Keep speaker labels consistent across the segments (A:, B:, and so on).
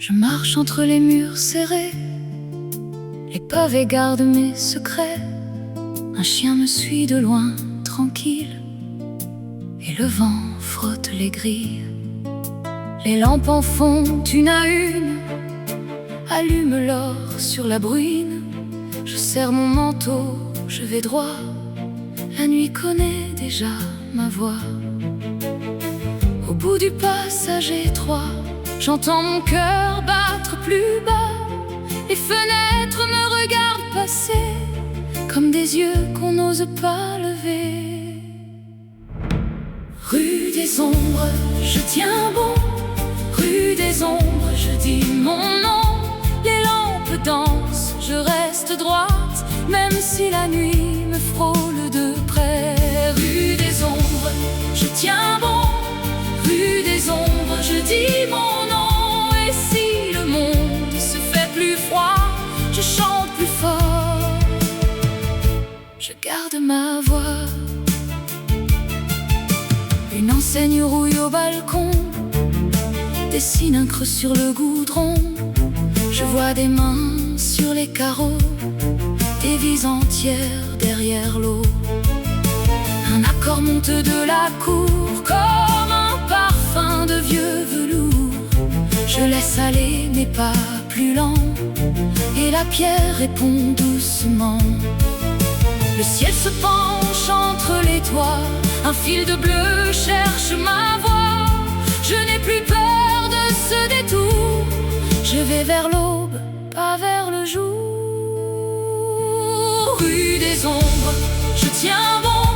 A: Je marche entre les murs serrés, les pavés gardent mes secrets. Un chien me suit de loin, tranquille, et le vent frotte les grilles. Les lampes en font une à une, allument l'or sur la bruine. Je serre mon manteau, je vais droit, la nuit connaît déjà ma voix. Au bout du passage étroit, j'entends mon cœur battre plus bas. Les fenêtres me regardent passer, comme des yeux qu'on n'ose pas lever. Rue des ombres, je tiens bon. Rue des ombres, je dis mon nom. Les lampes dansent, je reste droite, même si la nuit me frôle de près. Rue des ombres, je tiens bon. Rue des ombres, je dis mon nom. Et si le monde se fait plus froid, je chante plus fort, je garde ma voix. Une enseigne rouille au balcon, dessine un creux sur le goudron. Je vois des mains sur les carreaux, des vies entières derrière l'eau. Un accord monte de la cour, comme un parfum de vieux velours. Je laisse aller mes pas plus lents, et la pierre répond doucement. Le ciel se penche entre les toits, un fil de bleu cherche ma voix. Je n'ai plus peur de ce détour, je vais vers l'aube, pas vers le jour. Rue des ombres, je tiens bon.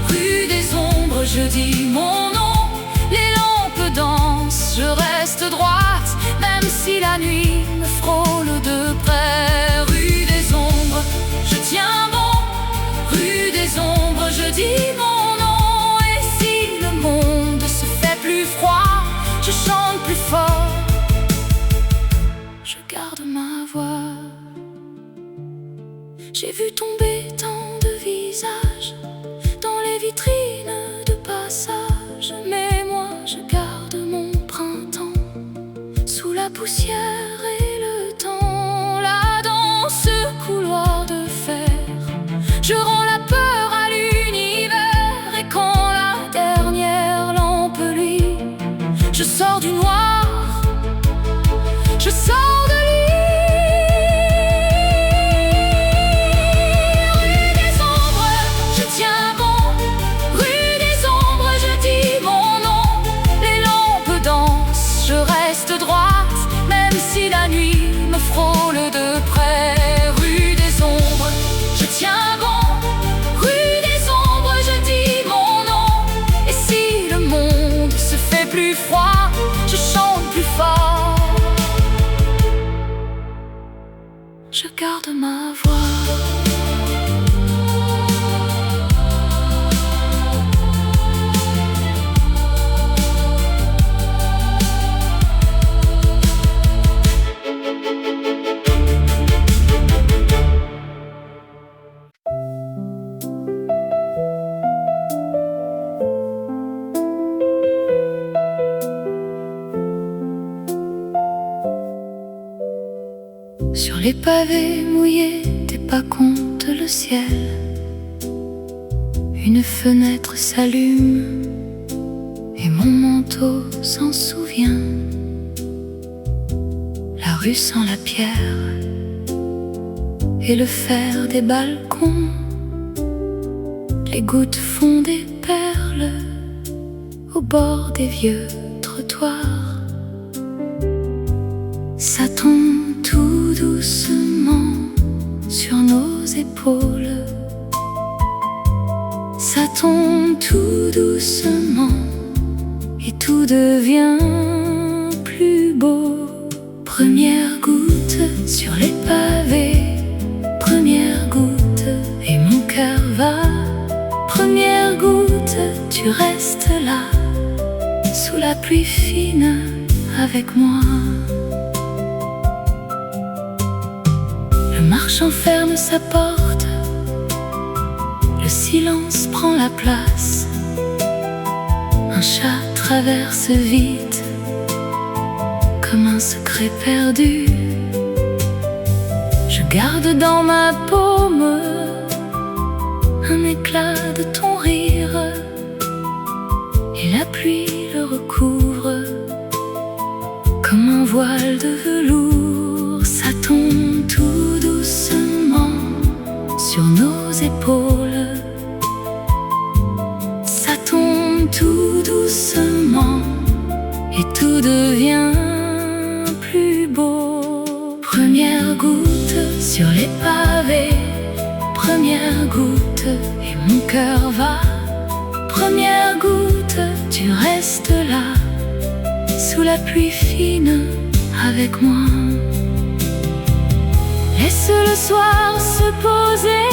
A: Rue des ombres, je dis mon nom. Les lampes dansent, je reste droite, même si la nuit me frôle de près. Rue des ombres, je tiens bon. Rue des ombres, je dis mon nom. Et si le monde se fait plus froid, je chante plus fort, je garde ma voix. J'ai vu tomber tant de visages dans les vitrines de passage, mais moi je garde mon printemps sous la poussière et le temps. Là dans ce couloir de fer, je rends la peur à l'univers. Et quand la dernière lampe luit, je sors du noir, je sors de l'île. Rue des ombres, je tiens bon. Rue des ombres, je dis mon nom. Les lampes dansent, je reste droite, même si la nuit me frôle de près. Rue des ombres, je tiens bon. Rue des ombres, je dis mon nom. Et si le monde se fait plus froid, je chante plus fort, je garde ma voix. Sur les pavés mouillés, des pas comptent le ciel. Une fenêtre s'allume et mon manteau s'en souvient. La rue sent la pierre et le fer des balcons. Les gouttes font des perles au bord des vieux trottoirs. Ça tombe tout doucement sur nos épaules. Ça tombe tout doucement et tout devient plus beau. Première goutte sur les pavés, première goutte et mon cœur va. Première goutte, tu restes là, sous la pluie fine avec moi. Le marchand ferme sa porte, le silence prend la place. Un chat traverse vite comme un secret perdu. Je garde dans ma paume un éclat de ton rire, et la pluie le recouvre comme un voile de velours. Ça tombe tout doucement sur nos épaules, ça tombe tout doucement et tout devient plus beau. Première goutte sur les pavés, première goutte et mon cœur va. Première goutte, tu restes là, sous la pluie fine avec moi. Laisse le soir se poser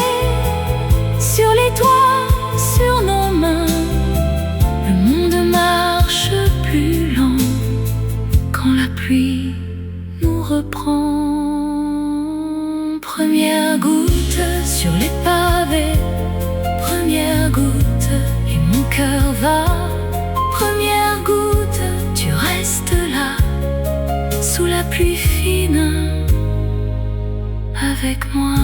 A: sur les toits, sur nos mains. Le monde marche plus lent quand la pluie nous reprend. Première goutte sur les pavés, première goutte et mon cœur va. Première goutte, tu restes là, sous la pluie fine avec moi.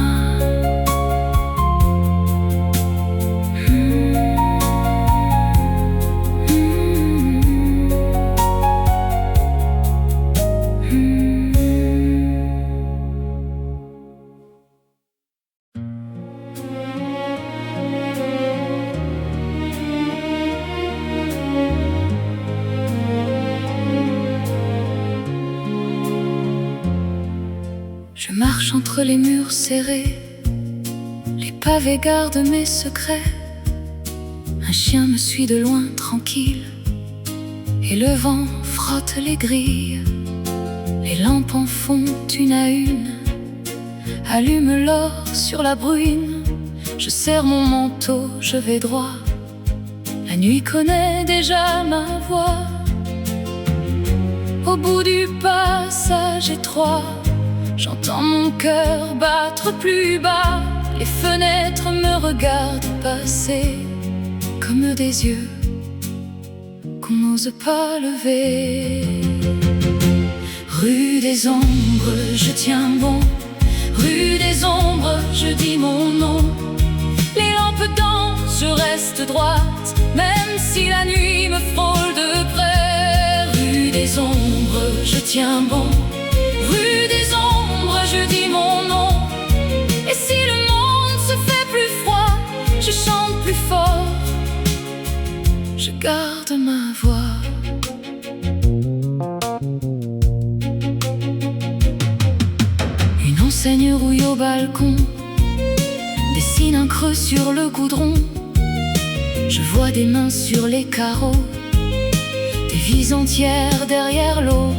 A: Je marche entre les murs serrés, les pavés gardent mes secrets. Un chien me suit de loin tranquille, et le vent frotte les grilles. Les lampes en font une à une, allume l'or sur la bruine. Je serre mon manteau, je vais droit, la nuit connaît déjà ma voix. Au bout du passage étroit, j'entends mon cœur battre plus bas. Les fenêtres me regardent passer comme des yeux qu'on n'ose pas lever. Rue des ombres, je tiens bon. Rue des ombres, je dis mon nom. Les lampes dansent, je reste droite, même si la nuit me frôle de près. Rue des ombres, je tiens bon. Rue des ombres, je dis mon nom. Et si le monde se fait plus froid, je chante plus fort, je garde ma voix. Une enseigne rouille au balcon, dessine un creux sur le goudron. Je vois des mains sur les carreaux, des vies entières derrière l'eau.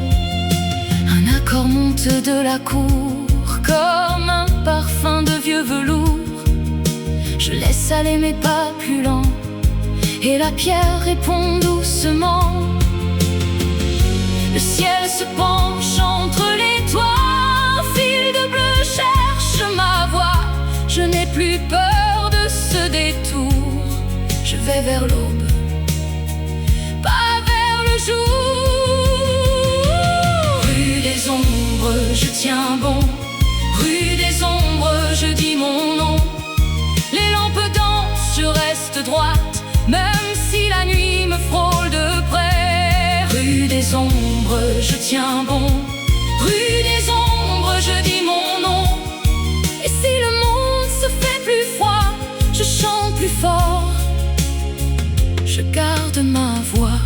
A: Un accord monte de la cour comme un parfum de vieux velours. Je laisse aller mes pas plus lents, et la pierre répond doucement. Le ciel se penche entre les toits, fil de bleu cherche ma voix. Je n'ai plus peur de ce détour, je vais vers l'aube, pas vers le jour. Rue des ombres, je tiens bon. Rue des ombres, je dis mon nom. Les lampes dansent, je reste droite, même si la nuit me frôle de près. Rue des ombres, je tiens bon. Rue des ombres, je dis mon nom. Et si le monde se fait plus froid, je chante plus fort, je garde ma voix.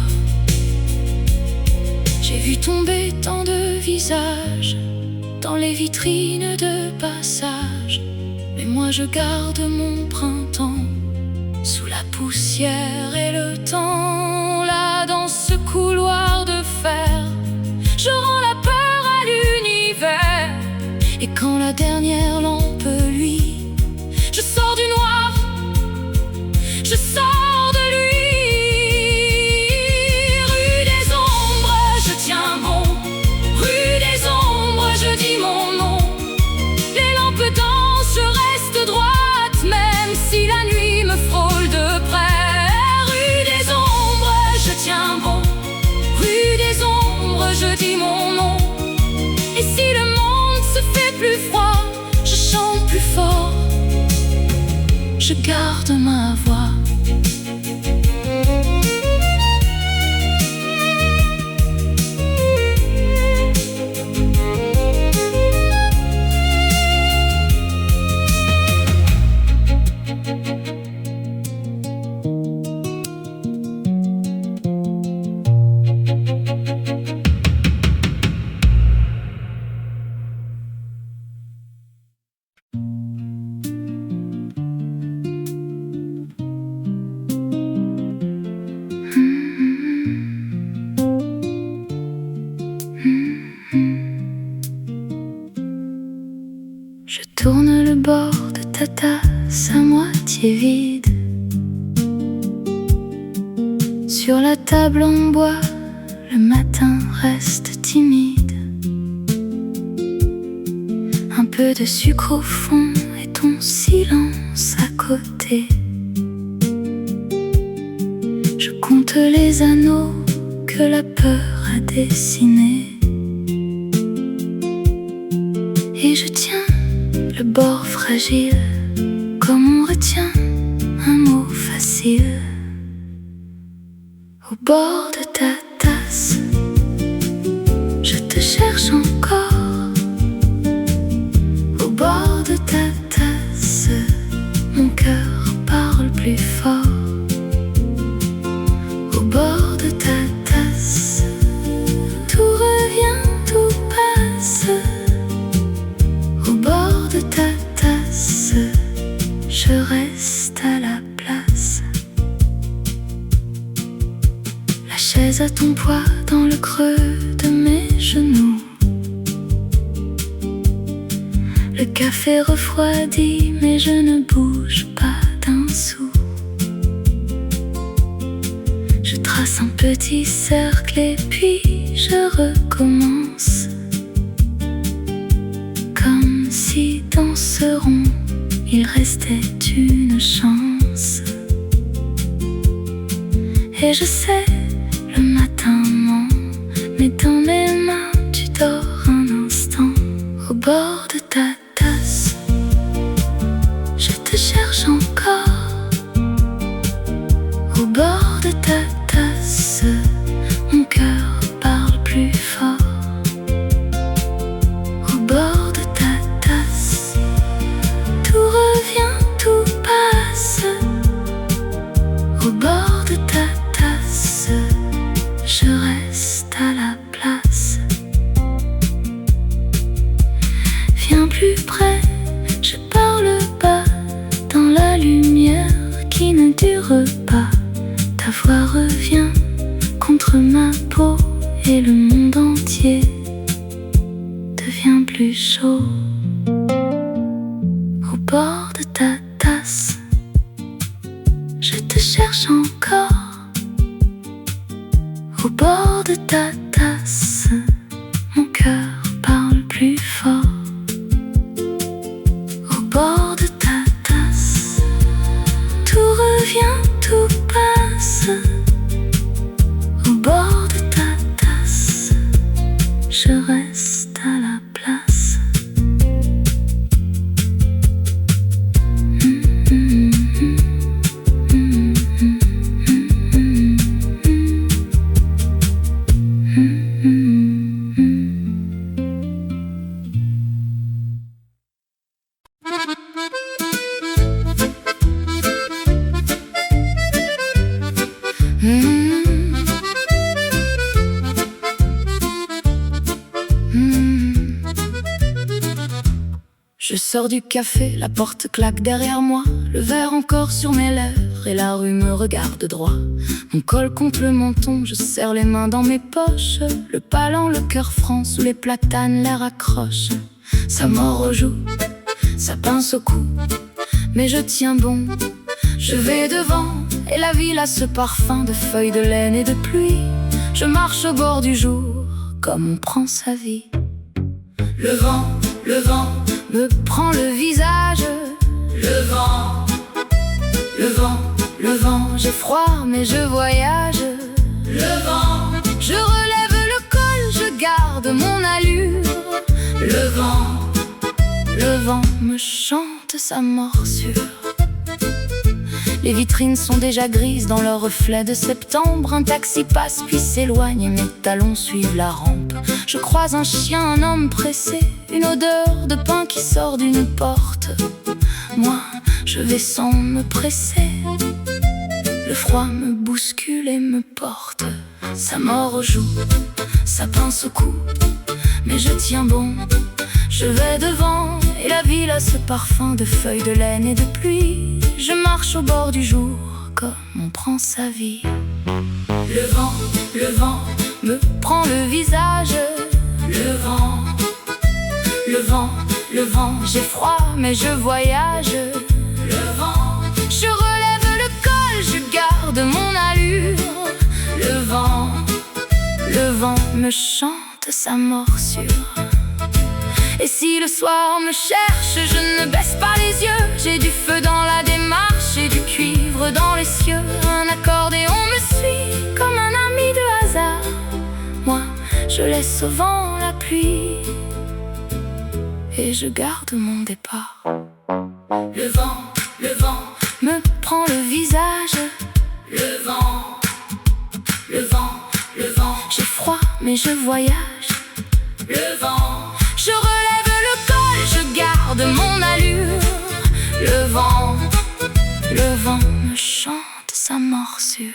A: J'ai vu tomber tant de visages dans les vitrines de passage, mais moi je garde mon printemps sous la poussière et le temps. Là dans ce couloir de fer, je rends la peur à l'univers. Et quand la dernière lampe luit, je sors du noir, je sors de lui. Rue des ombres, je tiens bon. Rue des ombres, je dis mon nom. Les lampes dansent, je reste droite, même si la nuit me frôle de près. Rue des ombres, je tiens bon. Rue des ombres, je dis mon nom. je garde ma voix. Je tourne le bord de ta tasse à moitié vide. Sur la table en bois, le matin reste timide. Un peu de sucre au fond et ton silence à côté. Je compte les anneaux que la peur a dessinés. Et je tiens le bord fragile, comme on retient un mot facile. Au bord de ta tasse, je te cherche encore. Au bord de ta tasse, mon cœur parle plus fort. Au bord de ta tasse, tout revient, tout passe. Au bord de ta tasse, je reste à la place. La chaise a ton poids dans le creux de mes genoux. Le café refroidit, mais je ne bouge pas d'un sou. Je trace un petit cercle et puis je recommence. Comme si dans ce rond, il restait une chance. Et je sais, le matin ment, mais dans mes mains, tu dors un instant. Au bord de ta tasse, je te cherche encore. Au bord de ta tasse, mon cœur parle plus fort. Au bord de ta tasse, tout revient, tout passe. Au bord de ta tasse, je reste à la place. Viens plus près, je parle bas, dans la lumière qui ne dure pas. Ta voix revient contre ma peau et le monde entier devient plus chaud. Au bord de ta tasse, je te cherche encore. Au bord de ta tasse, mon cœur parle plus fort. Au bord de ta tasse, tout revient, tout passe. Au bord de ta tasse, je reste à la place. Je sors du café, la porte claque derrière moi, le verre encore sur mes lèvres et la rue me regarde droit. Mon col contre le menton, je serre les mains dans mes poches, le palan, le cœur franc, sous les platanes, l'air accroche. Ça mord aux joues, ça pince au cou, mais je tiens bon, je vais devant. Et la ville a ce parfum de feuilles de laine et de pluie. Je marche au bord du jour, comme on prend sa vie. Le vent me prend le visage. Le vent, j'ai froid mais je voyage. Le vent, je relève le col, je garde mon allure. Le vent me chante sa morsure. Les vitrines sont déjà grises dans leur reflet de septembre. Un taxi passe puis s'éloigne et mes talons suivent la rampe. Je croise un chien, un homme pressé, une odeur de pain qui sort d'une porte. Moi, je vais sans me presser. Le froid me bouscule et me porte. Ça mord aux joues, ça pince au cou, mais je tiens bon, je vais devant. Et la ville a ce parfum de feuilles de laine et de pluie. Je marche au bord du jour comme on prend sa vie. Le vent me prend le visage. Le vent, le vent, j'ai froid mais je voyage. Le vent, je relève le col, je garde mon allure. Le vent me chante sa morsure. Et si le soir me cherche, je ne baisse pas les yeux. J'ai du feu dans la démarche et du cuivre dans les cieux. Un accordéon me suit comme un ami de hasard. Moi, je laisse au vent la pluie et je garde mon départ. Le vent me prend le visage. Le vent, j'ai froid mais je voyage. Le vent, je relève le col, je garde mon allure. Le vent me chante sa morsure.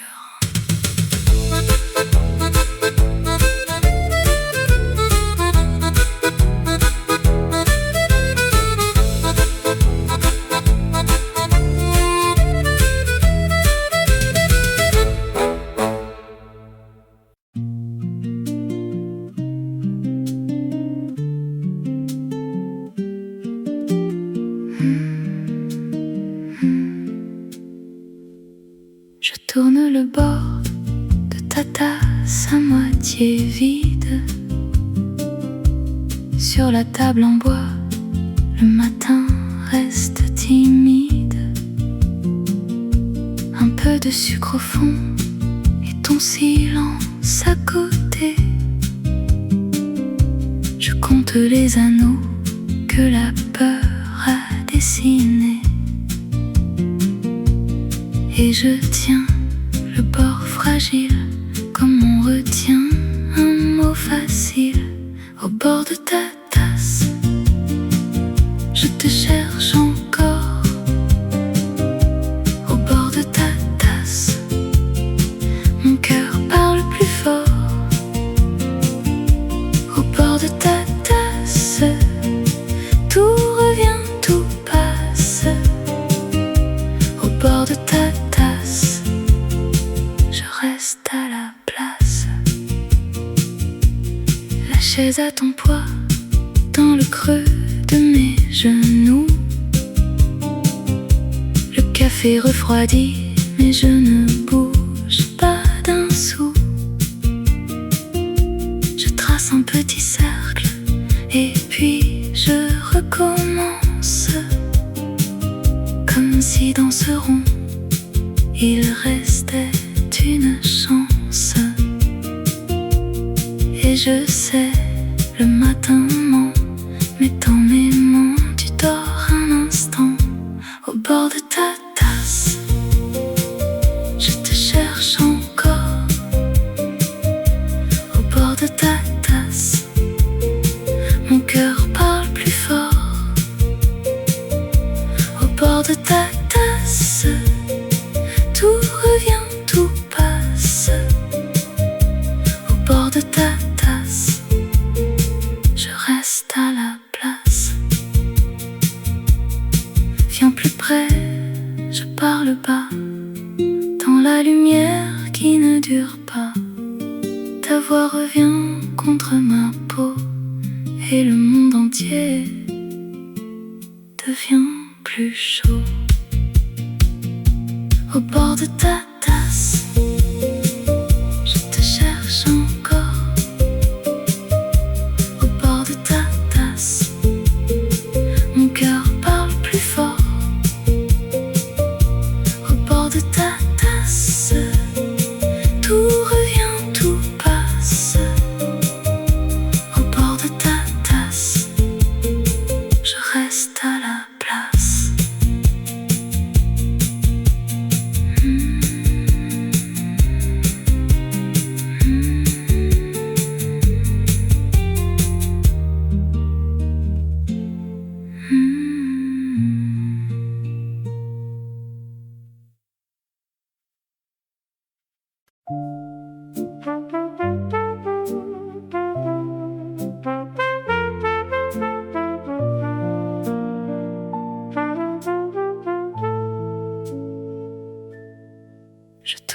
A: Je tourne le bord de ta tasse à moitié vide. Sur la table en bois, le matin reste timide. Un peu de sucre au fond et ton silence à côté. Je compte les anneaux que la peur a dessinés. Et je tiens le bord fragile comme on retient un mot facile. Au bord de ta tasse, je te cherche encore. Au bord de ta tasse, mon cœur parle plus fort. Au bord de ta tasse, tout revient, tout passe. Au bord de ta tasse, je reste à la place. La chaise à ton poids dans le creux de mes genoux. Le café refroidi, mais je ne bouge pas d'un sou. Je trace un petit cercle et puis je recommence. Comme si dans ce rond il restait une chance. Et je sais, le matin ment, mais dans mes mains tu dors un instant. Au bord de ta tasse, je te cherche encore. Au bord de ta tasse, mon cœur parle plus fort. Au bord de ta tasse, tout revient, tout passe. Au bord de ta tasse, je reste à la place. Viens plus près, je parle bas, dans la lumière qui ne dure pas. Ta voix revient contre ma peau et le monde entier devient plus chaud. Au bord de ta tasse, je te cherche encore. Au bord de ta tasse, mon cœur parle plus fort. Au bord de ta tasse, tout revient, tout passe. Au bord de ta tasse, je reste à la place.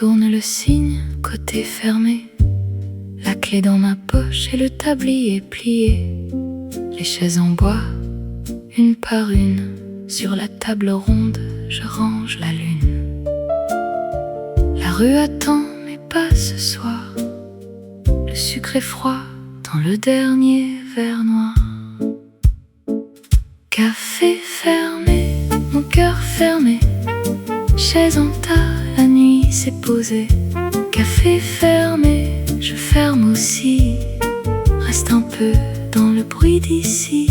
A: tourne le cygne, côté fermé, la clé dans ma poche et le tablier plié. Les chaises en bois, une par une, sur la table ronde, je range la lune. La rue attend, mais pas ce soir. Le sucre est froid dans le dernier verre noir. Café fermé, mon cœur fermé, chaise en tas, la nuit s'est posée. Café fermé, je ferme aussi, reste un peu dans le bruit d'ici.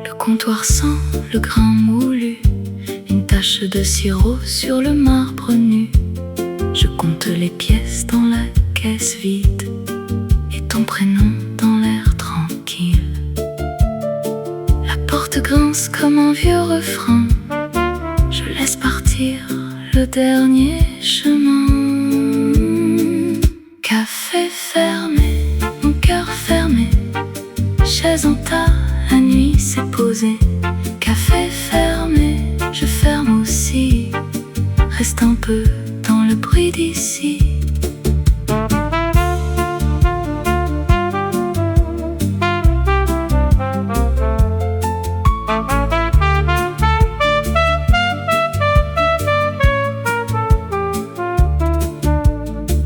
A: Le comptoir sent le grain moulu, une tache de sirop sur le marbre nu. Je compte les pièces dans la caisse vide et ton prénom dans l'air tranquille. La porte grince comme un vieux refrain, je laisse partir le dernier chemin. Café fermé, mon cœur fermé, chaise en tas, la nuit s'est posée. Café fermé, je ferme aussi, reste un peu dans le bruit d'ici.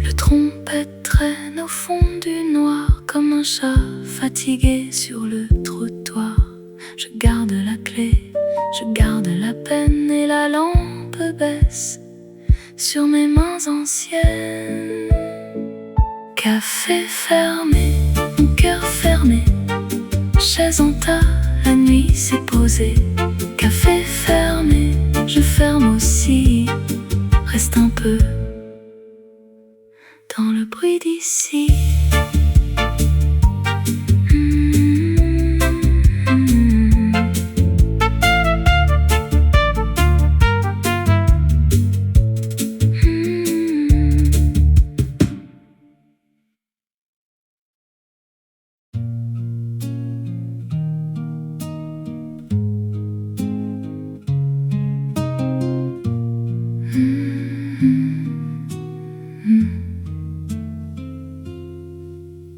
A: Le trompette traîne au fond du noir comme un chat fatigué sur le trottoir. Je garde la clé, je garde la peine et la lampe baisse sur mes mains anciennes. Café fermé, mon cœur fermé, chaise en tas, la nuit s'est posée. Café fermé, je ferme aussi, reste un peu dans le bruit d'ici.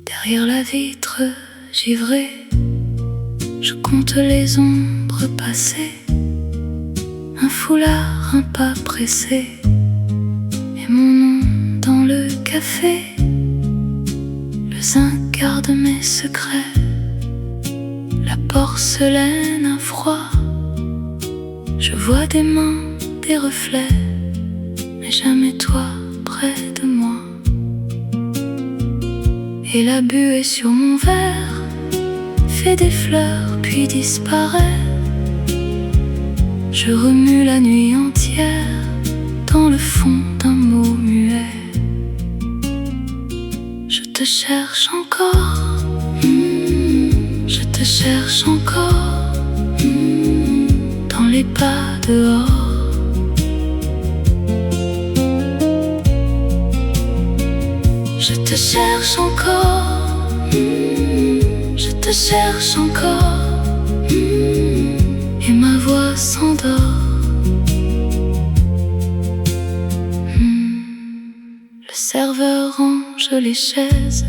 A: Derrière la vitre givrée, je compte les ombres passées. Un foulard, un pas pressé, et mon nom dans le café. Le zinc garde mes secrets, la porcelaine a froid. Je vois des mains, des reflets, mais jamais toi près de moi. Et la buée sur mon verre fait des fleurs puis disparaît. Je remue la nuit entière dans le fond d'un mot muet. Je te cherche encore, je te cherche encore, dans les pas dehors. Je te cherche encore, je te cherche encore, et ma voix s'endort. Le serveur range les chaises,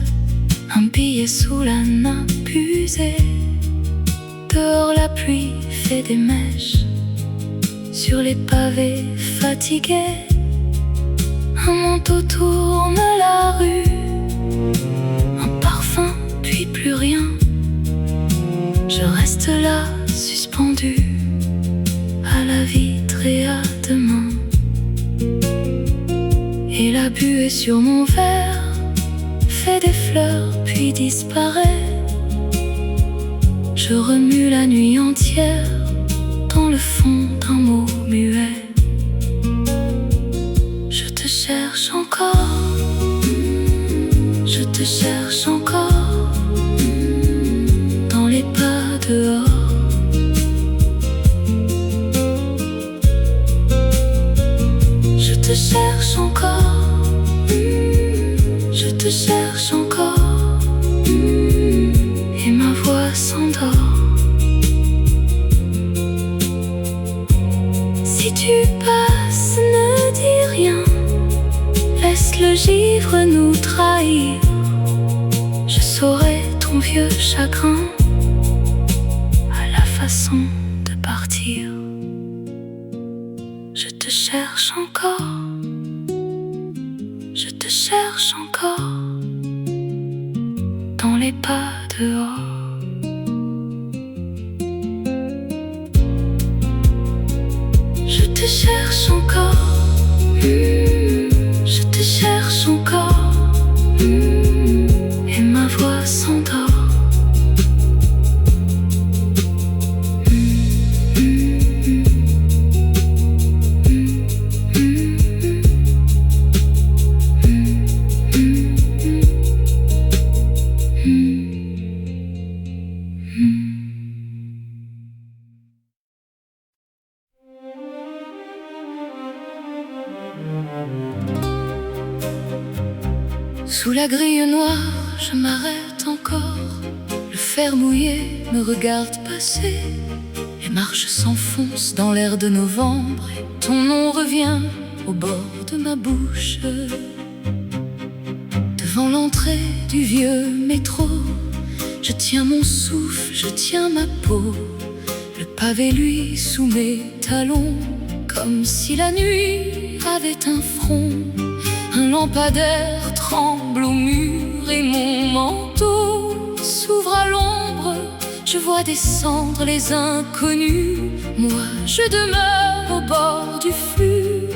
A: un billet sous la nappe usée. Dehors la pluie fait des mèches sur les pavés fatigués. Un manteau tourne la rue, un parfum puis plus rien. Je reste là suspendu à la vitre et à demain. Et la buée sur mon verre fait des fleurs puis disparaît. Je remue la nuit entière dans le fond d'un mot muet. Je te cherche encore, je te cherche encore, dans les pas dehors. Je te cherche encore, te cherche encore, et ma voix s'endort. Si tu passes, ne dis rien, laisse le givre nous trahir. Je saurai ton vieux chagrin à la façon de partir. Je te cherche encore, je te cherche encore, dans les pas dehors. Je te cherche encore, je te cherche encore, et ma voix s'endort. Sous la grille noire, je m'arrête encore. Le fer mouillé me regarde passer. Les marches s'enfoncent dans l'air de novembre et ton nom revient au bord de ma bouche. Devant l'entrée du vieux métro, je tiens mon souffle, je tiens ma peau. Le pavé luit sous mes talons, comme si la nuit avait un front. Un lampadaire tremble au mur et mon manteau s'ouvre à l'ombre. Je vois descendre les inconnus, moi je demeure au bord du flux.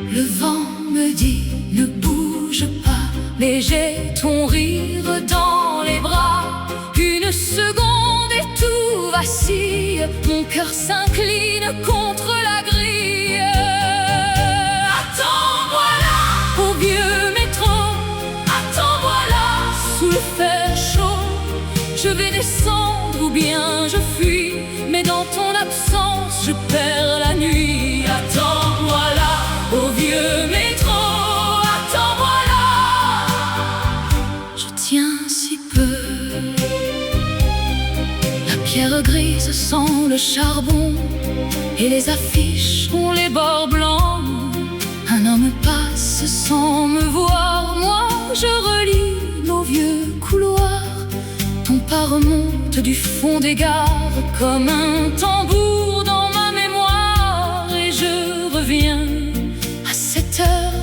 A: Le vent me dit ne bouge pas, mais j'ai ton rire dans les bras. Une seconde et tout vacille, mon cœur s'incline contre la grille. Attends-moi là, au vieux métro, attends-moi là, sous le fer chaud. Je vais descendre ou bien je fuis, mais dans ton absence je perds la nuit. Attends-moi là, au vieux métro, attends-moi là. Je tiens si peu. La pierre grise sent le charbon et les affiches ont les bords blancs. Un homme passe sans me voir, moi je relis nos vieux couloirs. Ton pas remonte du fond des gares comme un tambour dans ma mémoire. Et je reviens à cette heure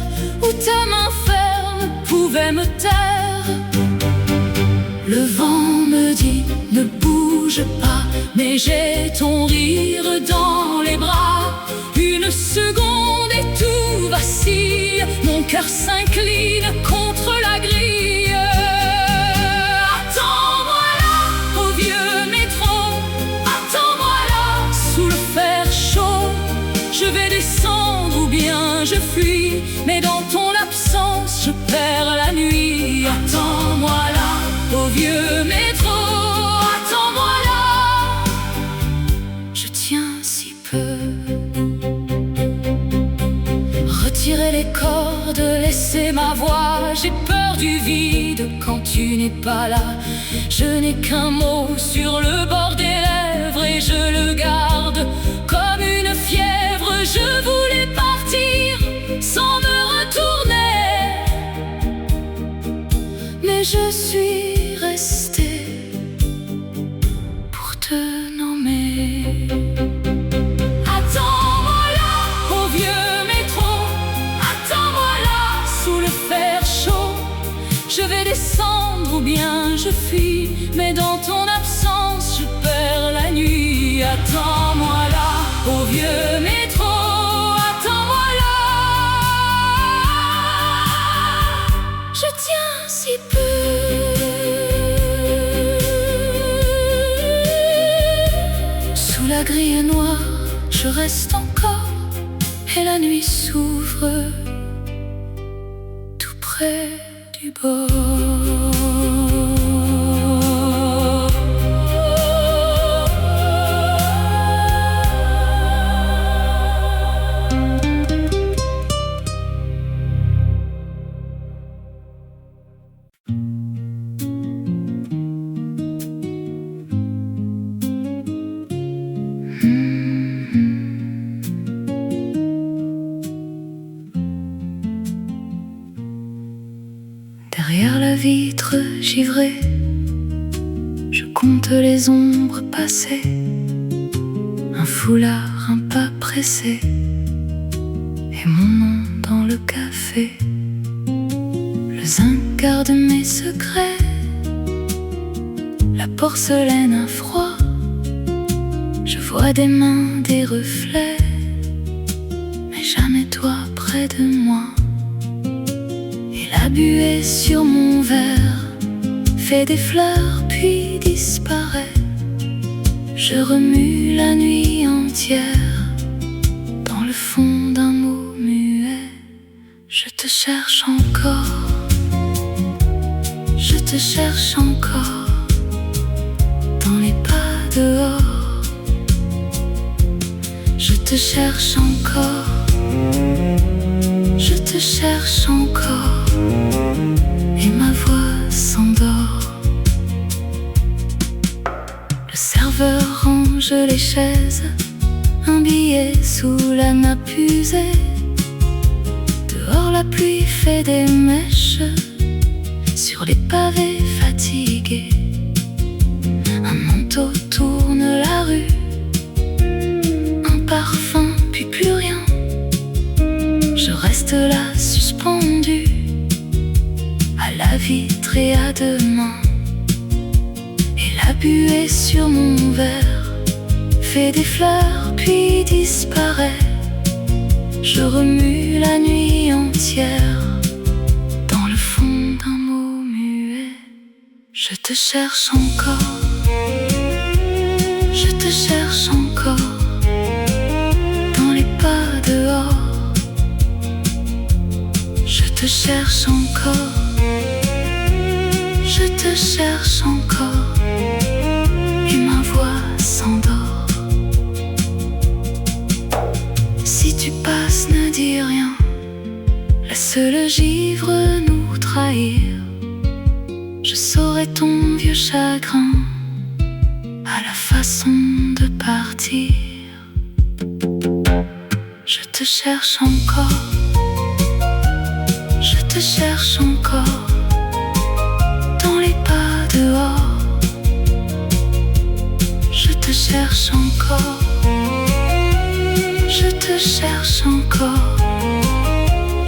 A: où ta main ferme pouvait me taire. Le vent me dit ne bouge pas, mais j'ai ton rire dans les bras. Une seconde et tout vacille, mon cœur s'incline contre la grille. Attends-moi là, au vieux métro, attends-moi là, sous le fer chaud. Je vais descendre ou bien je fuis, mais dans ton absence je perds la nuit. Attends-moi là, au vieux métro, attends-moi là. Je tiens si peu. Retirer les cordes, laisser ma voix. J'ai peur du vide quand tu n'es pas là. Je n'ai qu'un mot sur le bord des lèvres et je le garde comme une fièvre. Je voulais partir sans me retourner, mais je suis restée pour te nommer. Attends-moi là, au vieux métro, attends-moi là, sous le fer chaud. Je vais descendre ou bien je fuis, mais dans ton absence je perds la nuit. Attends-moi là, au vieux métro, attends-moi là. Je tiens si peu. Sous la grille noire, je reste encore, et la nuit s'ouvre tout près du bord. givré, je compte les ombres passées, un foulard, un pas pressé, et mon nom dans le café. Le zinc garde mes secrets, la porcelaine a froid. Je vois des mains, des reflets, mais jamais toi près de moi. Et la buée sur mon verre fait des fleurs puis disparaît. Je remue la nuit entière dans le fond d'un mot muet. Je te cherche encore, je te cherche encore dans les pas dehors. Je te cherche encore, je te cherche encore, et ma voix s'endort. Le serveur range les chaises, un billet sous la nappe usée. Dehors la pluie fait des mèches sur les pavés fatigués. Un manteau tourne la rue, parfum, puis plus rien. Je reste là suspendu à la vitre et à demain. Et la buée sur mon verre fait des fleurs puis disparaît. Je remue la nuit entière dans le fond d'un mot muet. Je te cherche encore, je te cherche encore dehors. Je te cherche encore, je te cherche encore, et ma voix s'endort. Si tu passes, ne dis rien, laisse le givre nous trahir. Je saurai ton vieux chagrin à la façon de partir. Je te cherche encore, je te cherche encore dans les pas dehors. Je te cherche encore, je te cherche encore,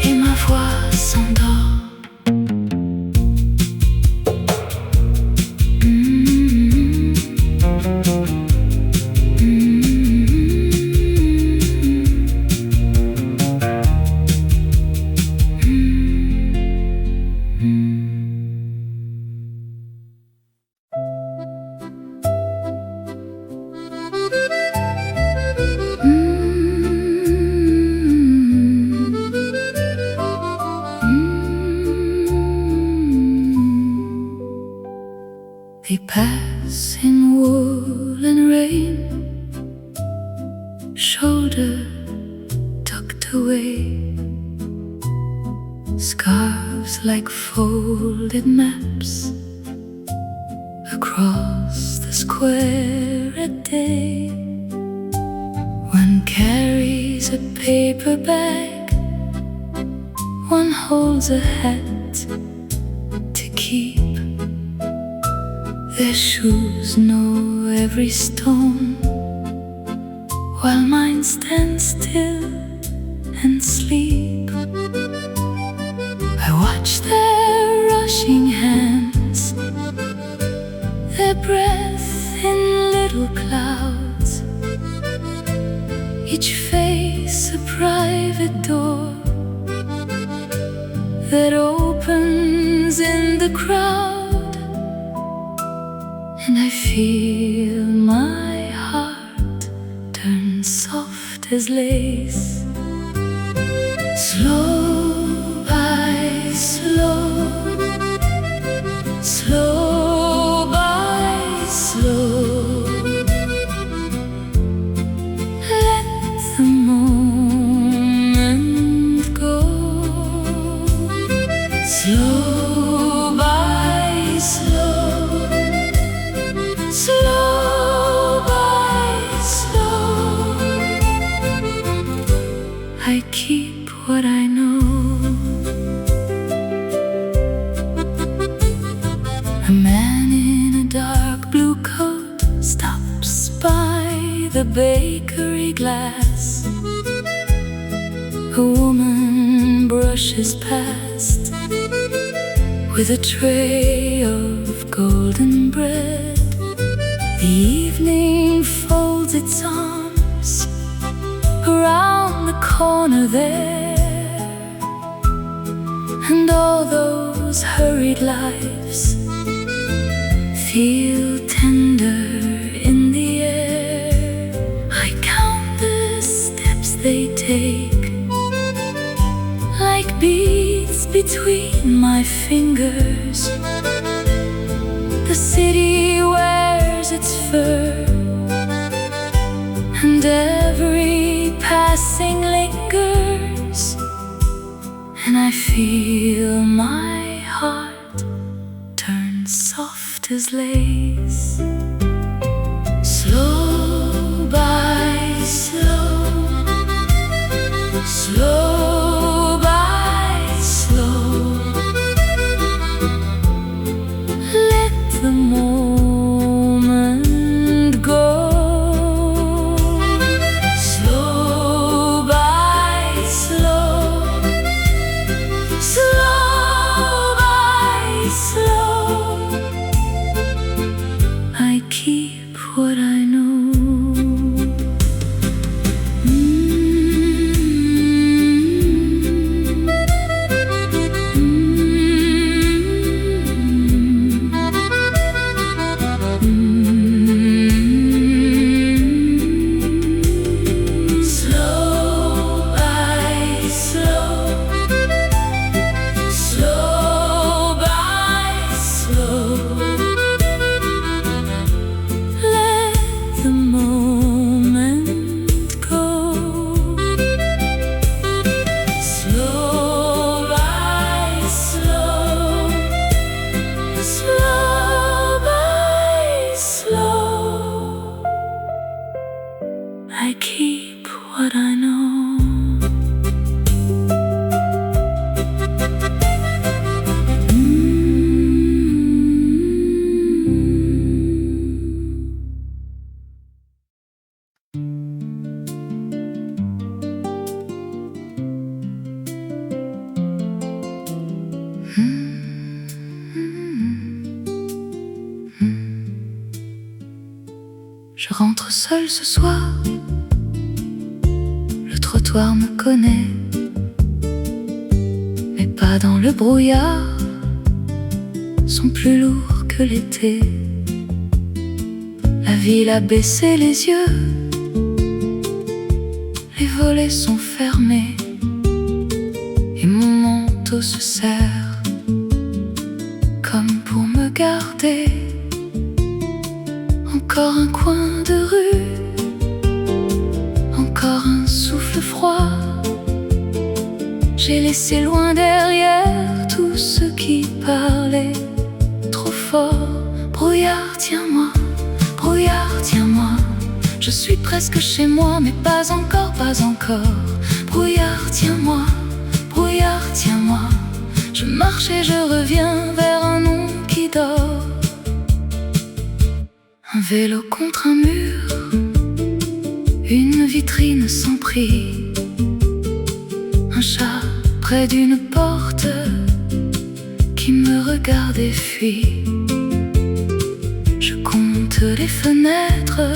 A: et ma voix s'endort. They pass in wool and rain, shoulder tucked away, scarves like folded maps across the square a day. One carries a paper bag, one holds a hat to keep. Their shoes know every stone, while mine stand still and sleep. I watch their rushing hands, their breath in little clouds, each face a private door that opens in the crowd. And I feel my heart turn soft as lace. Slow by slow, slow by slow, let the moment go. Slow by slow, slow by slow, I keep what I know. the bakery glass. A woman brushes past with a tray of golden bread. The evening folds its arms around the corner there, and all those hurried lives feel tender in the air. I count the steps they take, like beads between my fingers. The city wears its fur, and every passing lingers, and I feel my heart turn soft as lace. Slow by slow, slow by slow, let the moment go. Slow by slow, slow by slow, I keep what I know. I keep what I know. Je rentre seule ce soir, le trottoir me connaît, mes pas dans le brouillard sont plus lourds que l'été. La ville a baissé les yeux, les volets sont fermés, et mon manteau se serre comme pour me garder. Encore un coin de rue, encore un souffle froid. J'ai laissé loin derrière tous ceux qui parlaient trop fort. Brouillard, tiens-moi, brouillard, tiens-moi. Je suis presque chez moi, mais pas encore, pas encore. Brouillard, tiens-moi, brouillard, tiens-moi. Je marche et je reviens vers un nom qui dort. Un vélo contre un mur, une vitrine sans prix, un chat près d'une porte qui me regarde et fuit. Je compte les fenêtres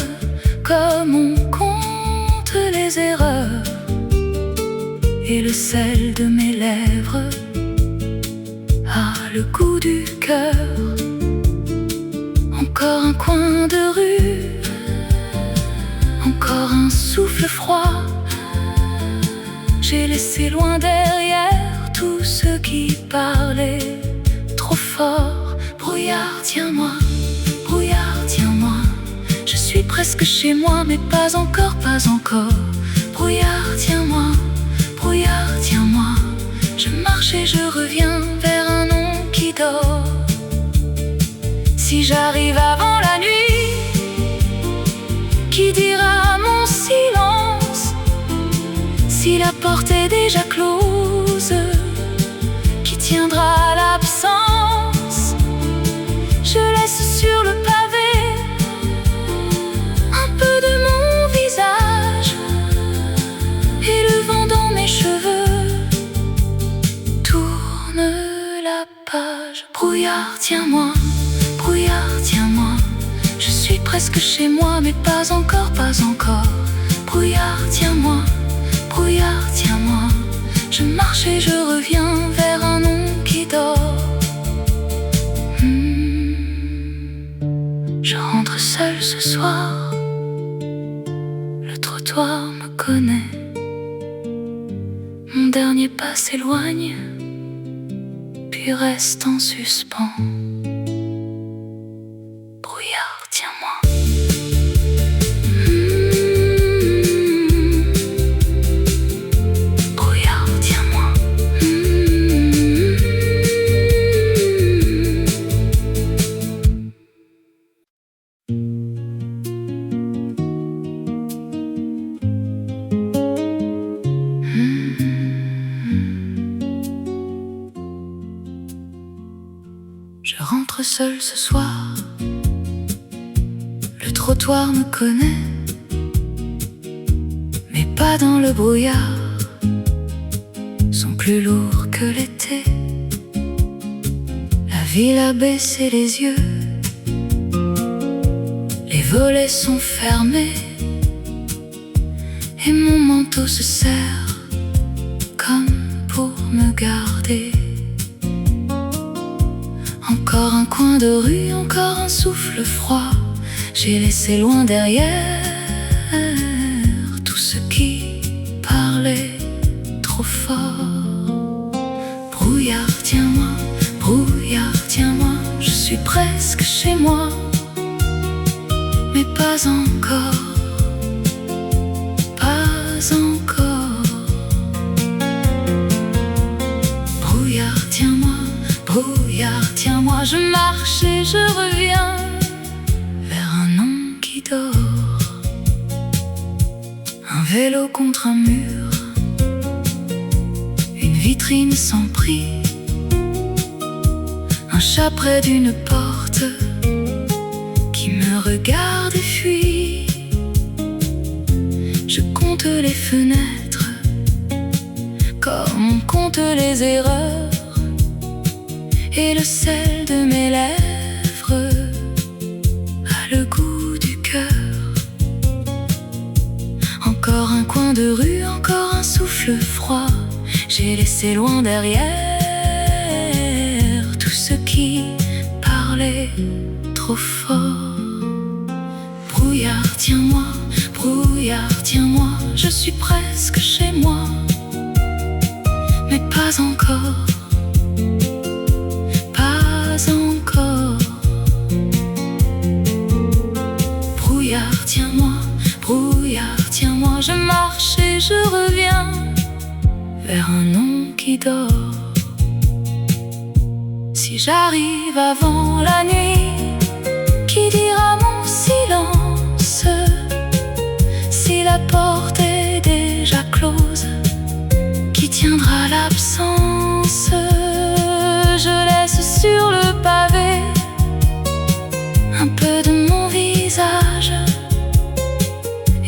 A: comme on compte les erreurs, et le sel de mes lèvres a le goût du cœur. Encore un coin de rue, encore un souffle froid. J'ai laissé loin derrière tous ceux qui parlaient trop fort. Brouillard, tiens-moi, brouillard, tiens-moi. Je suis presque chez moi, mais pas encore, pas encore. Brouillard, tiens-moi, brouillard, tiens-moi. Je marche et je reviens vers un nom qui dort. Si j'arrive avant la nuit, qui dira mon silence? Si la porte est déjà close, qui tiendra l'absence? Je laisse sur le pavé un peu de mon Brouillard, tiens-moi, brouillard, tiens-moi. Je suis presque chez moi, mais pas encore, pas encore. Brouillard, tiens-moi, brouillard, tiens-moi. Je marche et je reviens vers un nom qui dort. Je rentre seule ce soir. Le trottoir me connaît. Mon dernier pas s'éloigne, puis reste en suspens. Brouillard, tiens-moi. Brouillard, tiens-moi. Je rentre seule ce soir. Le trottoir me connaît, mais pas dans le brouillard. Sont plus lourds que l'été. La ville a baissé les yeux. Les volets sont fermés et mon manteau se serre comme pour me garder. Encore un coin de rue, encore un souffle froid. J'ai laissé loin derrière tout ce qui parlait trop fort. Brouillard, tiens-moi, brouillard, tiens-moi. Je suis presque chez moi, mais pas encore, pas encore. Brouillard, tiens-moi, brouillard, tiens-moi. Je marche et je reviens vers un nom qui dort. Un vélo contre un mur, une vitrine sans prix, un chat près d'une porte qui me regarde et fuit. Je compte les fenêtres comme on compte les erreurs, et le sel de mes lèvres a le goût du cœur. Encore un coin de rue, encore un souffle froid. J'ai laissé loin derrière tout ce qui parlait trop fort. Brouillard, tiens-moi, brouillard, tiens-moi. Je suis presque chez moi, mais pas encore, pas encore. Brouillard, tiens-moi, brouillard, tiens-moi. Je marche et je reviens vers un nom qui dort. Si j'arrive avant la nuit, qui dira mon silence? Si la porte est déjà close, qui tiendra l'absence? Je laisse sur le pavé un peu de mon visage,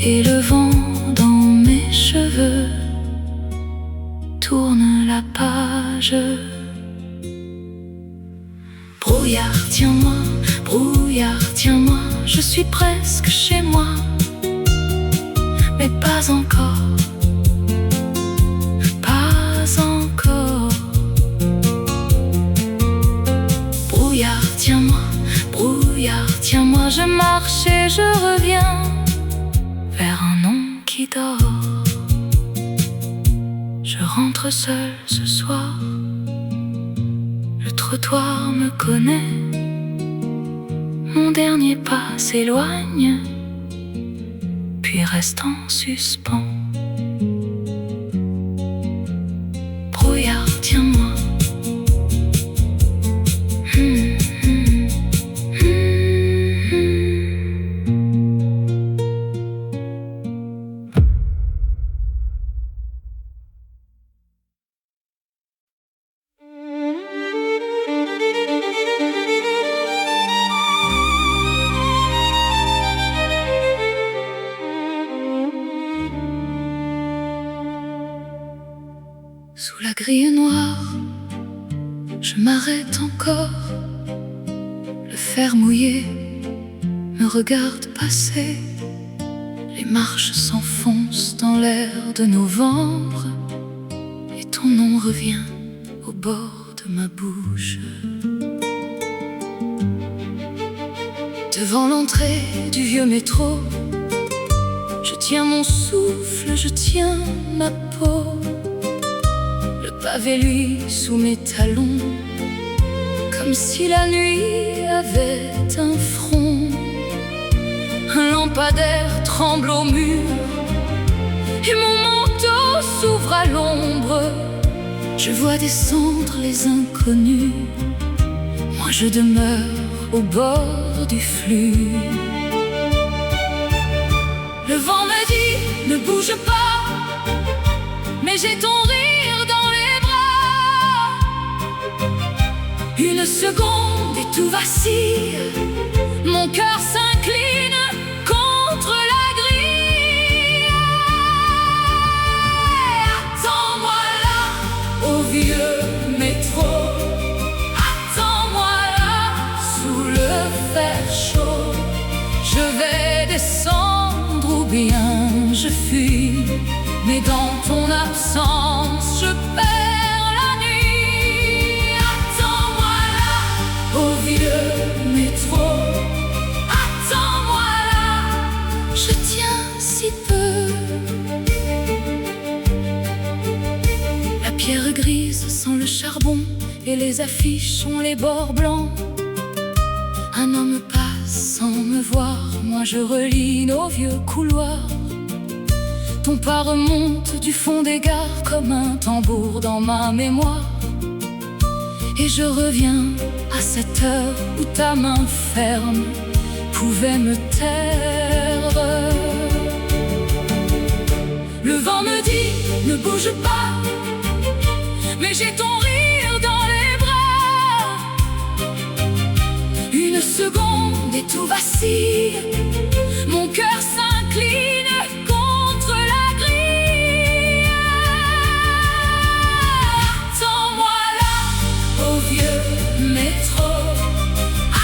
A: et le vent dans mes cheveux tourne la page. Brouillard, tiens-moi, brouillard, tiens-moi. Je suis presque chez moi, mais pas encore, pas encore. Brouillard, tiens-moi, brouillard, tiens-moi. Je marche et je reviens vers un nom qui dort. Je rentre seule ce soir. Le trottoir me connaît. Mon dernier pas s'éloigne, puis reste en suspens. Brouillard, tiens-moi. Sous la grille noire, je m'arrête encore fer mouillé me regardent passer. Les marches s'enfoncent dans l'air de novembre et ton nom revient au bord de ma bouche. Devant l'entrée du vieux métro, je tiens mon souffle, je tiens ma peau. Le pavé luit sous mes talons, comme si la nuit avait un front. Un lampadaire tremble au mur et mon manteau s'ouvre à l'ombre. Je vois descendre les inconnus, moi je demeure au bord du flux. Le vent me dit ne bouge pas, mais j'ai ton rire dans les bras. Une seconde et tout vacille, mon cœur s'incline contre la grille. Attends-moi là, au vieux métro. Attends-moi là, sous le fer chaud. Je vais descendre ou bien je fuis, mais dans ton absence je perds la nuit. Attends-moi là, au vieux métro. Attends-moi là, je tiens si peu. La pierre grise sent le charbon et les affiches ont les bords blancs. Un homme passe sans me voir, moi je relis nos vieux couloirs. Ton pas remonte du fond des gares comme un tambour dans ma mémoire. Et je reviens à cette heure où ta main ferme pouvait me taire. Le vent me dit ne bouge pas, mais j'ai ton rire dans les bras. Une seconde et tout vacille, mon cœur s'incline contre la grille. Attends-moi là, au vieux métro.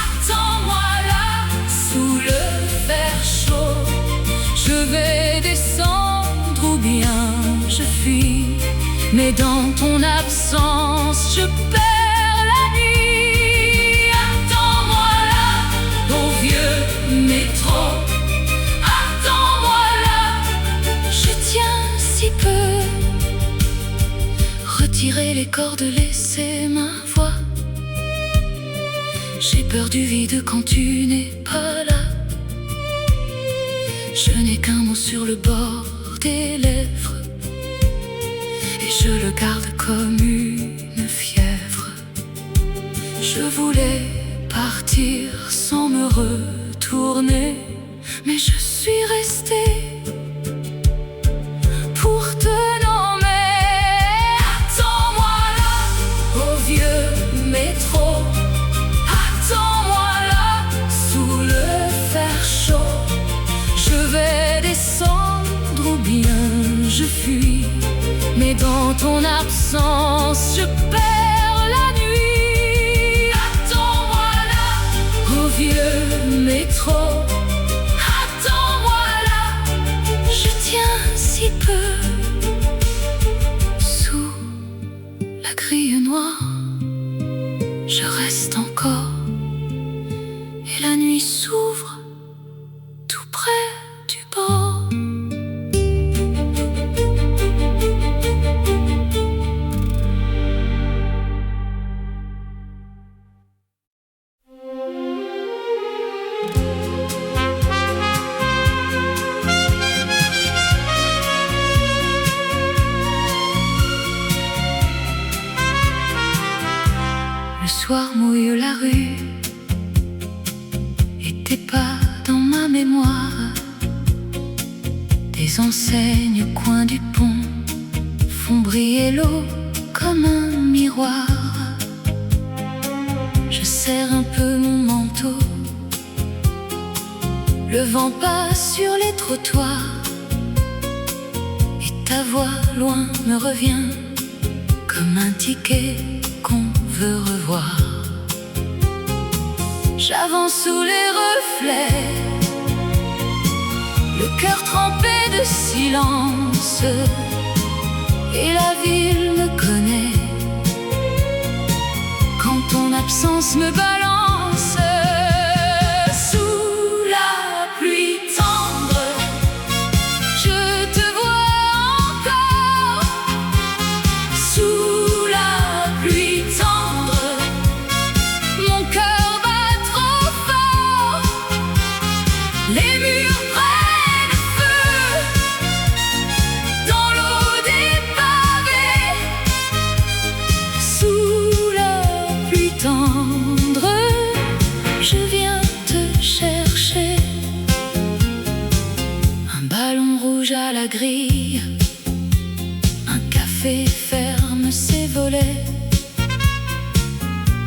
A: Attends-moi là, sous le fer chaud. Je vais descendre ou bien je fuis, mais dans ton absence je perds la nuit. Attends-moi là, au vieux métro. Attends-moi là, je tiens si peu. Retirer les cordes, laisser ma voix. J'ai peur du vide quand tu n'es pas là. Je n'ai qu'un mot sur le bord des lèvres et je le garde comme une fièvre. Je voulais partir sans me retourner, mais je suis restée pour te nommer. Attends-moi là, au vieux métro. Attends-moi là, sous le fer chaud. Je vais descendre ou bien je fuis, mais dans ton absence je perds la nuit. Attends-moi là, au vieux métro. Attends-moi là, je tiens si peu. Sous la grille noire, je reste encore et la nuit s'ouvre tout près du bord. Le soir mouille la rue et tes pas dans ma mémoire. Des enseignes au coin du pont font briller l'eau comme un miroir. Je serre un peu mon manteau, le vent passe sur les trottoirs et ta voix loin me revient comme un ticket qu'on veut revoir. J'avance sous les reflets, le cœur trempé de silence, et la ville me connaît quand ton absence me balance. Sous la pluie tendre, je te vois encore. Sous la pluie tendre, mon cœur bat trop fort. Les murs prennent feu dans l'eau des pavés. Sous la pluie tendre, je viens te chercher. Un ballon rouge à la grille, un café ferme ses volets.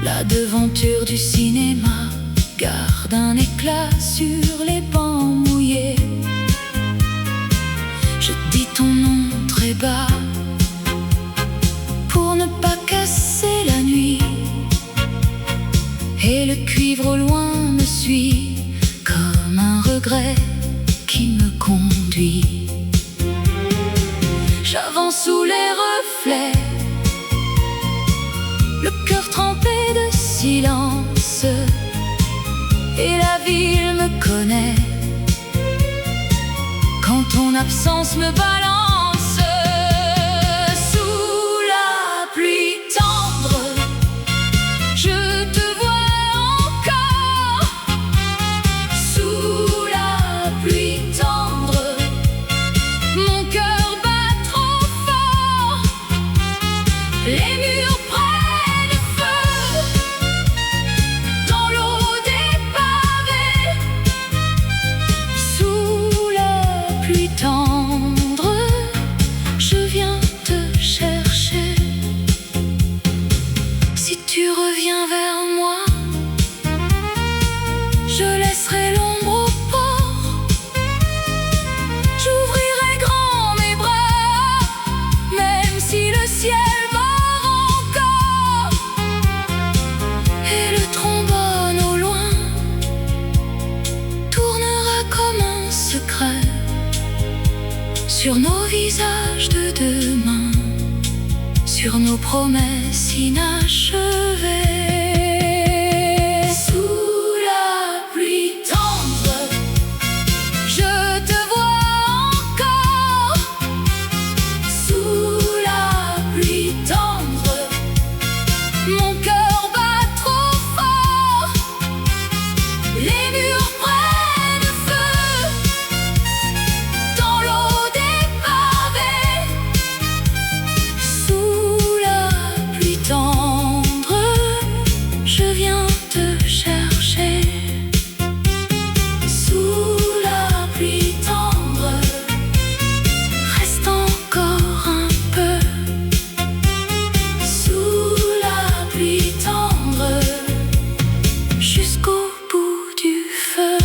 A: La devanture du cinéma garde un éclat sur les bancs mouillés. Je dis ton nom très bas pour ne pas casser la nuit, et le cuivre au loin me suit comme un regret qui me conduit. J'avance sous les reflets, le cœur trempé de silence, et la ville me connaît quand ton absence me balance. Sous la pluie tendre, je te vois encore. Sous la pluie tendre, mon cœur bat trop fort. Les murs prennent feu dans l'eau des pavés. Sous la pluie tendre, je viens te chercher. Si tu reviens vers moi, je laisserai l'ombre au port. J'ouvrirai grand mes bras, même si le ciel mord encore. Et le trombone au loin tournera comme un secret sur nos visages de demain, sur nos promesses inachevées. Sous la pluie tendre, je te vois encore. Sous la pluie tendre, mon cœur bat trop fort. Les murs prennent feu dans l'eau des pavés. Sous la pluie tendre, je viens te chercher. Sous la pluie tendre, reste encore un peu. Sous la pluie tendre, jusqu'au bout du feu.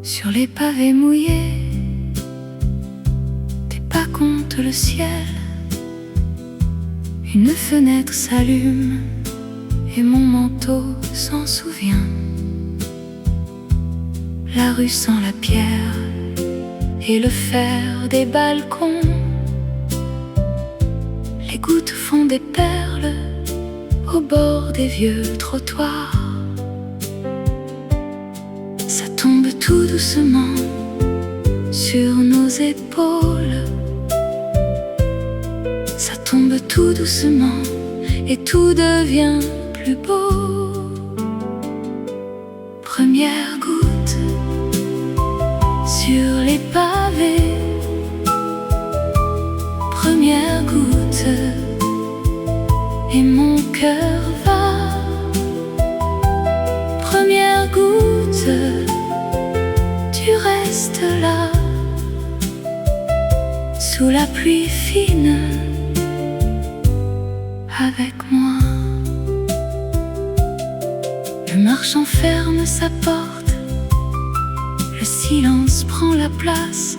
A: Sur les pavés mouillés, tes pas comptent le ciel. Une fenêtre s'allume et mon manteau s'en souvient. La rue sent la pierre et le fer des balcons. Les gouttes font des perles au bord des vieux trottoirs. Ça tombe tout doucement sur nos épaules. Ça tombe tout doucement et tout devient plus beau. Première goutte sur les pavés. Première goutte et mon cœur va. Première goutte, tu restes là. sous la pluie fine, avec moi. Le marchand ferme sa porte, le silence prend la place.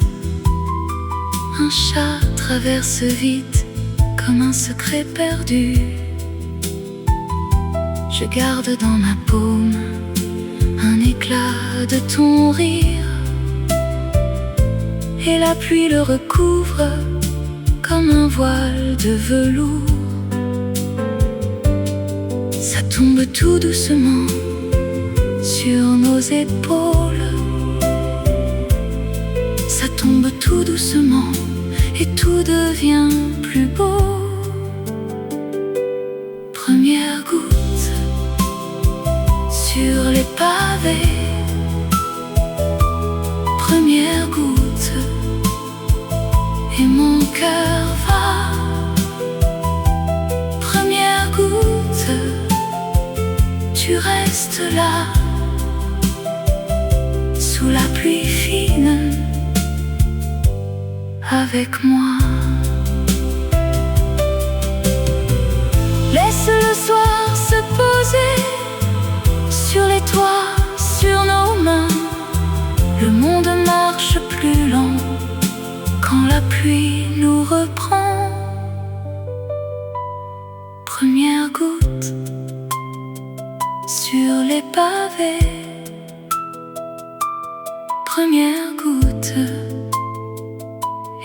A: Un chat traverse vite comme un secret perdu. Je garde dans ma paume un éclat de ton rire, et la pluie le recouvre comme un voile de velours. Ça tombe tout doucement sur nos épaules. Ça tombe tout doucement et tout devient plus beau. Première goutte sur les pavés. Première goutte et mon cœur va. Première goutte, tu restes là, sous la pluie fine, avec moi. Laisse le soir se poser sur les toits, sur nos mains. Le monde marche plus lent quand la pluie nous reprend. Première goutte sur les pavés. Première goutte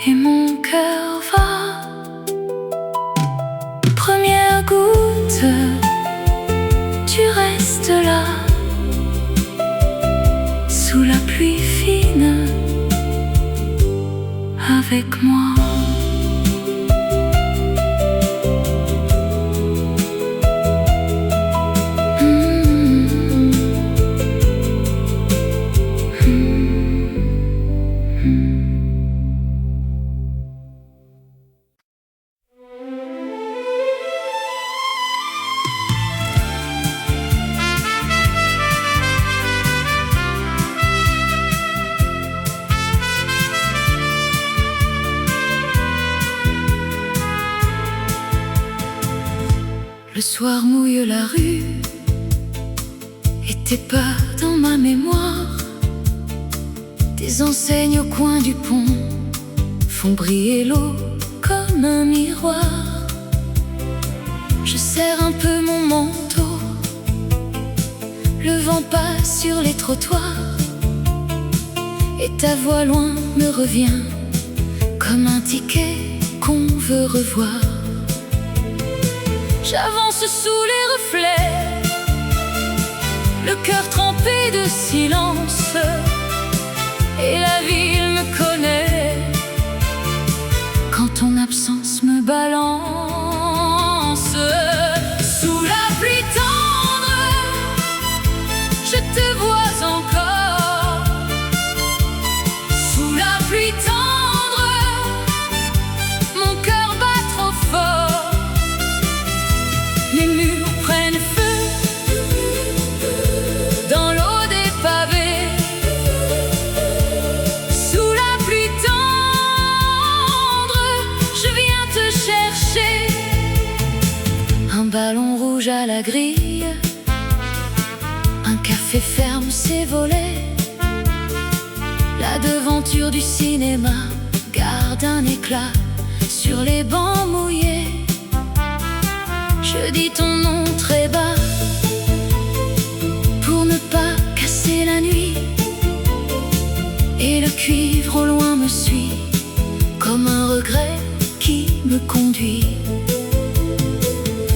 A: et mon cœur va. Première goutte, tu restes là, sous la pluie fine, avec moi. Le soir mouille la rue et tes pas dans ma mémoire. Tes enseignes au coin du pont font briller l'eau comme un miroir. Je serre un peu mon manteau, le vent passe sur les trottoirs, et ta voix loin me revient comme un ticket qu'on veut revoir. J'avance sous les reflets, le cœur trempé de silence, et la ville me connaît quand ton absence me balance. Sous la pluie tendre, je te vois encore. Sous la pluie tendre, mon cœur bat trop fort. Les murs prennent feu dans l'eau des pavés. Sous la pluie tendre, je viens te chercher. Un ballon rouge à la grille, un café ferme ses volets. La devanture du cinéma garde un éclat sur les bancs mouillés. Je dis ton nom très bas pour ne pas casser la nuit, et le cuivre au loin me suit comme un regret qui me conduit.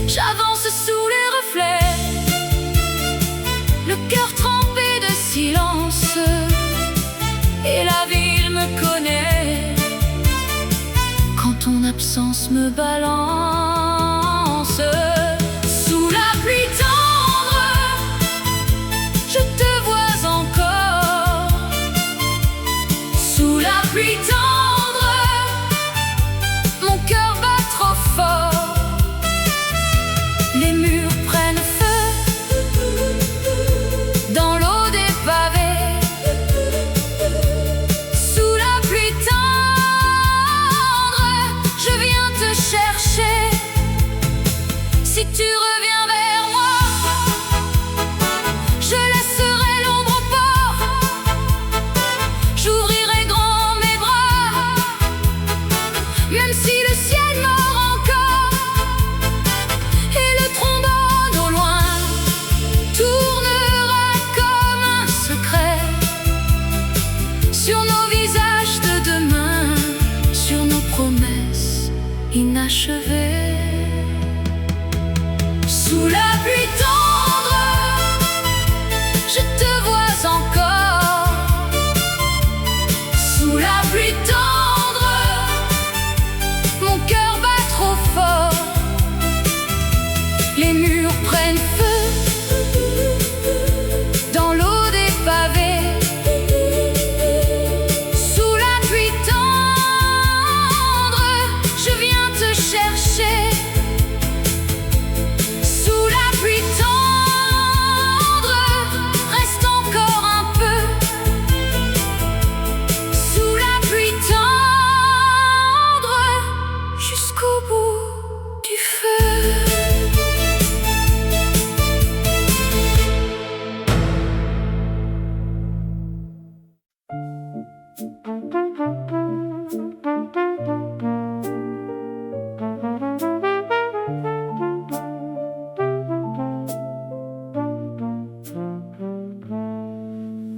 A: J'avance sous les reflets, le cœur trempé de silence, et la ville me connaît quand ton absence me balance. Sous la pluie tendre, je te vois encore. Sous la pluie tendre, mon cœur bat trop fort. Les murs prennent feu dans l'eau des pavés. Sous la pluie tendre, je te vois encore. Sous la pluie tendre, mon cœur bat trop fort. Les murs prennent feu dans l'eau des pavés. Sous la pluie tendre, je viens te chercher. Sous la pluie tendre, reste encore un peu. Sous la pluie tendre, jusqu'au bout du feu.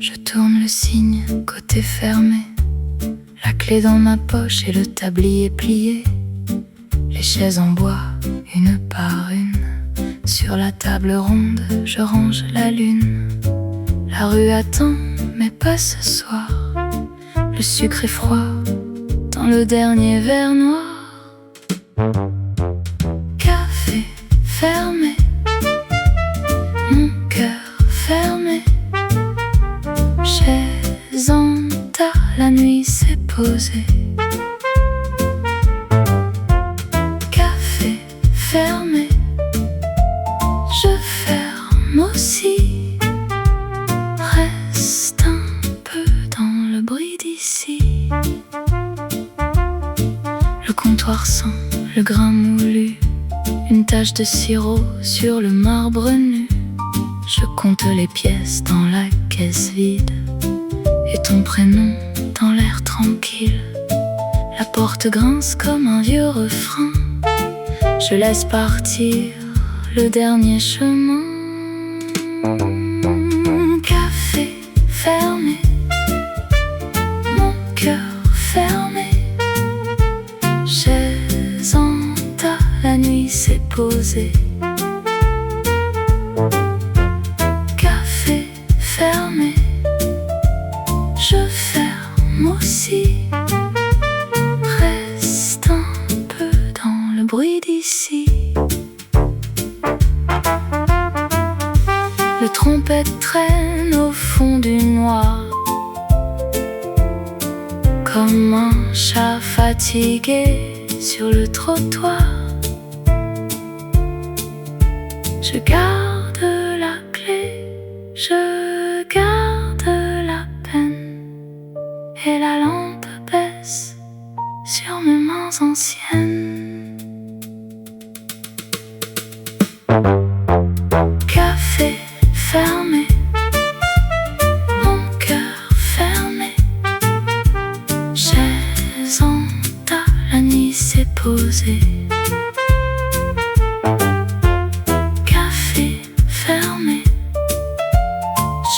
A: Je tourne le signe, côté fermé, la clé dans ma poche et le tablier plié. Les chaises en bois, une par une. Sur la table ronde, je range la lune. La rue attend, mais pas ce soir. Le sucre est froid dans le dernier verre noir. Café fermé, mon cœur fermé. Chaise en tas, la nuit s'est posée. Café fermé, je ferme aussi. Reste un peu dans le bruit d'ici. Le comptoir sent le grain moulu, une tache de sirop sur le marbre nu. Je compte les pièces dans la caisse vide et ton prénom dans l'air tranquille. La porte grince comme un vieux refrain. Je laisse partir le dernier chemin. Café fermé, mon cœur fermé. Chaise en tas, la nuit s'est posée. Café fermé, je ferme aussi. Reste un peu dans le bruit d'ici. Le trompette traîne au fond du noir, comme un chat fatigué sur le trottoir. Je garde la clé, je garde la peine, et la lampe baisse sur mes mains anciennes. Café fermé, mon cœur fermé. Chaise en tas, la nuit s'est posée. Café fermé,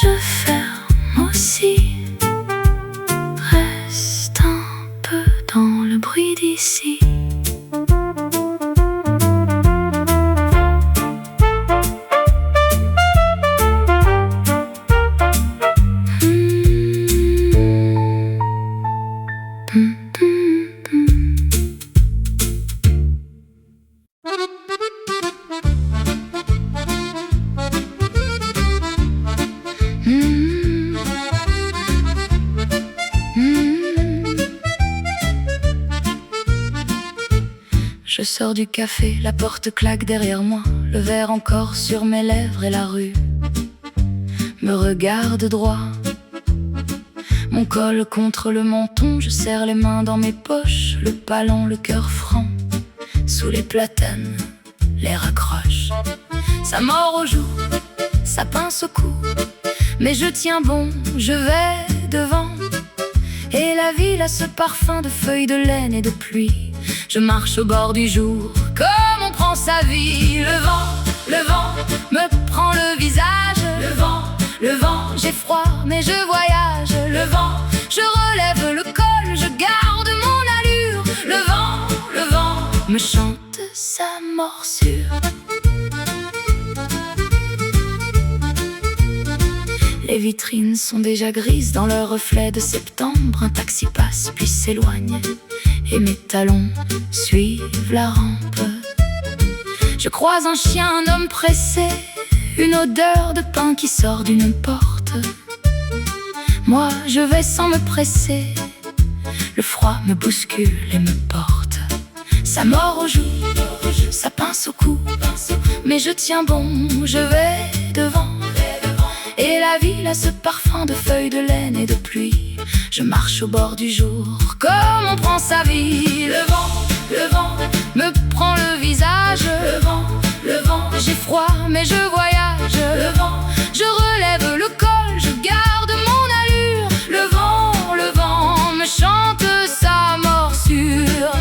A: je ferme aussi. Reste un peu dans le bruit d'ici. Je sors du café, la porte claque derrière moi. Le verre encore sur mes lèvres et la rue me regarde droit. Mon col contre le menton, je serre les mains dans mes poches. Le palon, le cœur franc, sous les platanes, l'air accroche. Ça mord au jour, ça pince au cou, mais je tiens bon, je vais devant. Et la ville a ce parfum de feuilles de laine et de pluie. Je marche au bord du jour, comme on prend sa vie. Le vent me prend le visage. Le vent, j'ai froid mais je voyage. Le vent, je relève le col, je garde mon allure. Le vent me chante sa morsure. Les vitrines sont déjà grises dans leur reflet de septembre. Un taxi passe puis s'éloigne et mes talons suivent la rampe. Je croise un chien, un homme pressé, une odeur de pain qui sort d'une porte. Moi je vais sans me presser, le froid me bouscule et me porte. Ça mord aux joues, ça pince au cou, mais je tiens bon, je vais devant. Et la ville a ce parfum de feuilles de laine et de pluie. Je marche au bord du jour, comme on prend sa vie. Le vent me prend le visage. Le vent, j'ai froid mais je voyage. Le vent, je relève le col, je garde mon allure. Le vent me chante sa morsure.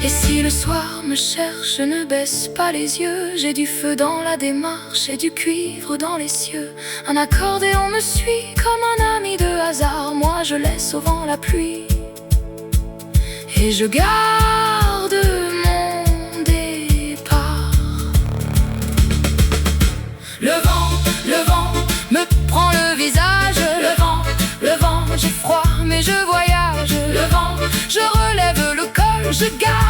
A: Et si le soir me cherche, je ne baisse pas les yeux. J'ai du feu dans la démarche et du cuivre dans les cieux. Un accordéon me suit comme un ami de hasard. Moi je laisse au vent la pluie et je garde mon départ. Le vent me prend le visage. Le vent, j'ai froid mais je voyage. Le vent, je relève le col, je garde